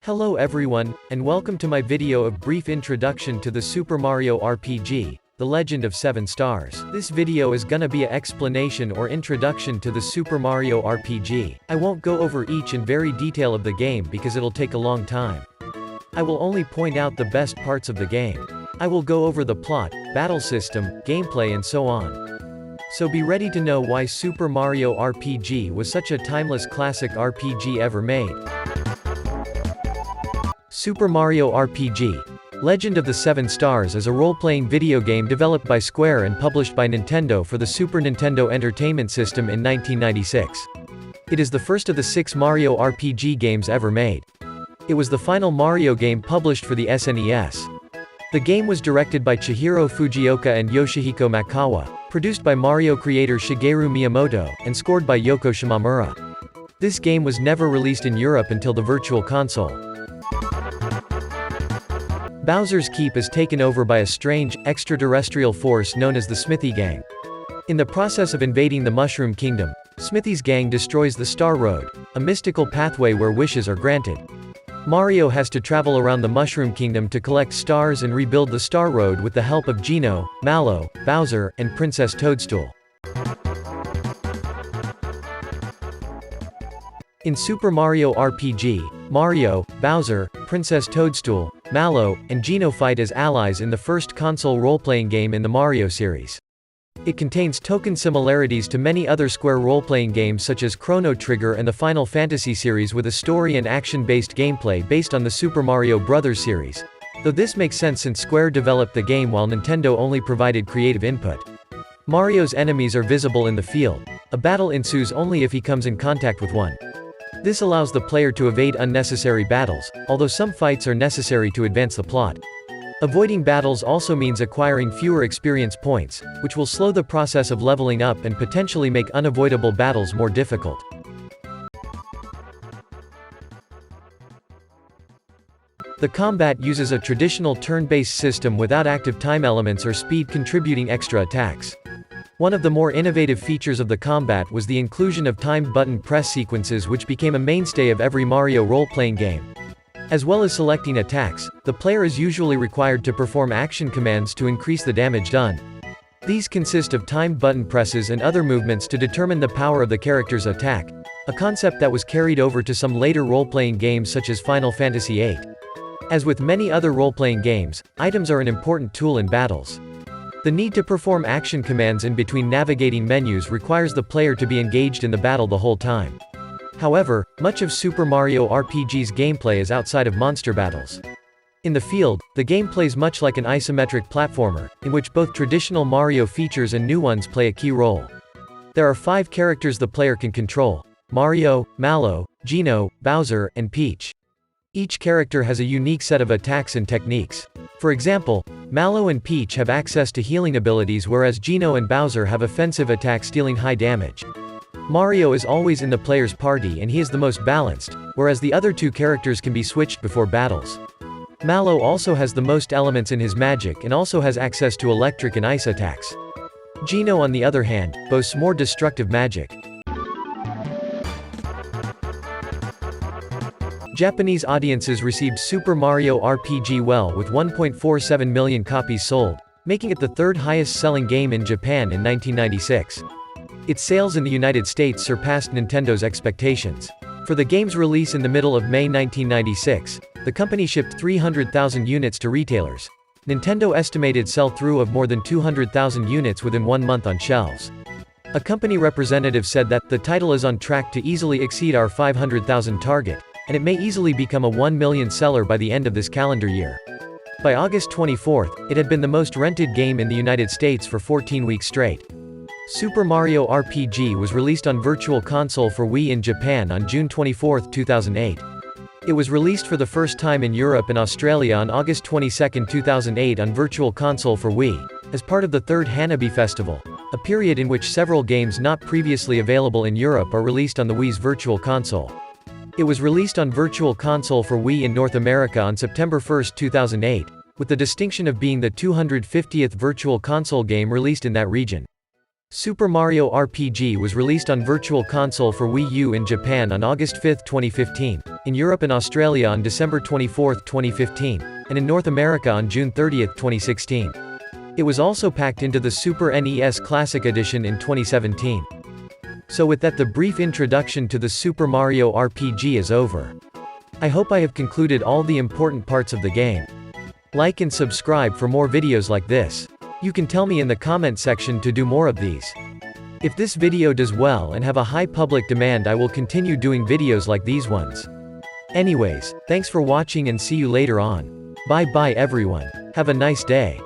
Hello everyone, and welcome to my video of brief introduction to the Super Mario RPG, The Legend of 7 Stars. This video is gonna be a explanation or introduction to the Super Mario RPG. I won't go over each and very detail of the game because it'll take a long time. I will only point out the best parts of the game. I will go over the plot, battle system, gameplay and so on. So be ready to know why Super Mario RPG was such a timeless classic RPG ever made. Super Mario RPG, Legend of the 7 Stars is a role-playing video game developed by Square and published by Nintendo for the Super Nintendo Entertainment System in 1996. It is the first of the 6 Mario RPG games ever made. It was the final Mario game published for the SNES. The game was directed by Chihiro Fujioka and Yoshihiko Makawa, produced by Mario creator Shigeru Miyamoto, and scored by Yoko Shimomura. This game was never released in Europe until the Virtual Console. Bowser's Keep is taken over by a strange, extraterrestrial force known as the Smithy Gang. In the process of invading the Mushroom Kingdom, Smithy's gang destroys the Star Road, a mystical pathway where wishes are granted. Mario has to travel around the Mushroom Kingdom to collect stars and rebuild the Star Road with the help of Geno, Mallow, Bowser, and Princess Toadstool. In Super Mario RPG, Mario, Bowser, Princess Toadstool, Mallow, and Geno fight as allies in the first console role-playing game in the Mario series. It contains token similarities to many other Square role-playing games such as Chrono Trigger and the Final Fantasy series, with a story and action-based gameplay based on the Super Mario Bros. Series. Though this makes sense since Square developed the game while Nintendo only provided creative input. Mario's enemies are visible in the field. A battle ensues only if he comes in contact with one. This allows the player to evade unnecessary battles, although some fights are necessary to advance the plot. Avoiding battles also means acquiring fewer experience points, which will slow the process of leveling up and potentially make unavoidable battles more difficult. The combat uses a traditional turn-based system without active time elements or speed contributing extra attacks. One of the more innovative features of the combat was the inclusion of timed button press sequences, which became a mainstay of every Mario role-playing game. As well as selecting attacks, the player is usually required to perform action commands to increase the damage done. These consist of timed button presses and other movements to determine the power of the character's attack, a concept that was carried over to some later role-playing games such as Final Fantasy VIII. As with many other role-playing games, items are an important tool in battles. The need to perform action commands in between navigating menus requires the player to be engaged in the battle the whole time. However, much of Super Mario RPG's gameplay is outside of monster battles. In the field, the game plays much like an isometric platformer, in which both traditional Mario features and new ones play a key role. There are 5 characters the player can control: Mario, Mallow, Geno, Bowser, and Peach. Each character has a unique set of attacks and techniques. For example, Mallow and Peach have access to healing abilities, whereas Geno and Bowser have offensive attacks dealing high damage. Mario is always in the player's party and he is the most balanced, whereas the other 2 characters can be switched before battles. Mallow also has the most elements in his magic and also has access to electric and ice attacks. Geno, on the other hand, boasts more destructive magic. Japanese audiences received Super Mario RPG well, with 1.47 million copies sold, making it the 3rd highest-selling game in Japan in 1996. Its sales in the United States surpassed Nintendo's expectations. For the game's release in the middle of May 1996, the company shipped 300,000 units to retailers. Nintendo estimated sell-through of more than 200,000 units within 1 month on shelves. A company representative said that, "The title is on track to easily exceed our 500,000 target, and it may easily become a 1 million seller by the end of this calendar year." By August 24, it had been the most rented game in the United States for 14 weeks straight. Super Mario RPG was released on Virtual Console for Wii in Japan on June 24, 2008. It was released for the first time in Europe and Australia on August 22, 2008 on Virtual Console for Wii, as part of the 3rd Hanabi Festival, a period in which several games not previously available in Europe are released on the Wii's Virtual Console. It was released on Virtual Console for Wii in North America on September 1, 2008, with the distinction of being the 250th Virtual Console game released in that region. Super Mario RPG was released on Virtual Console for Wii U in Japan on August 5, 2015, in Europe and Australia on December 24, 2015, and in North America on June 30, 2016. It was also packed into the Super NES Classic Edition in 2017. So with that, the brief introduction to the Super Mario RPG is over. I hope I have concluded all the important parts of the game. Like and subscribe for more videos like this. You can tell me in the comment section to do more of these. If this video does well and have a high public demand, I will continue doing videos like these ones. Anyways, thanks for watching and see you later on. Bye bye everyone. Have a nice day.